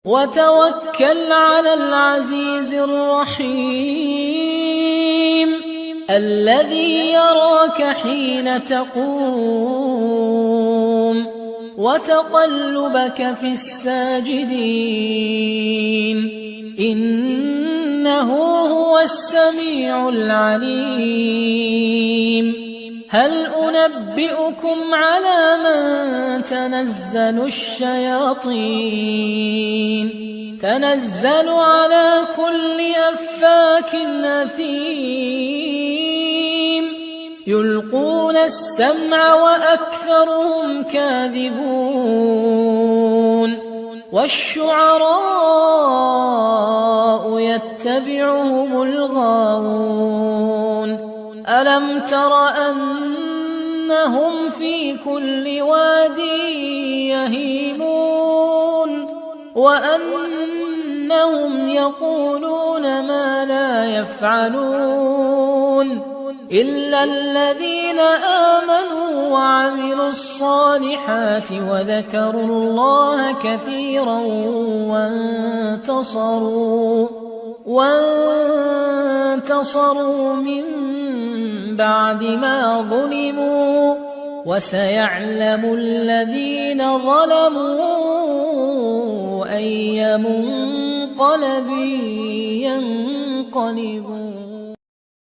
وتوكل على العزيز الرحيم الذي يراك حين تقوم وتقلبك في الساجدين إنه هو السميع العليم. هل أنبئكم على من تنزل الشياطين تنزل على كل أفاك أثيم يلقون السمع وأكثرهم كاذبون والشعراء يتبعهم الغاوون ألم تر أنهم في كل واد يهيمون وأنهم يقولون ما لا يفعلون إلا الذين آمنوا وعملوا الصالحات وذكروا الله كثيرا وانتصروا من بعد ما ظلموا وسيعلم الذين ظلموا أي منقلب ينقلبون.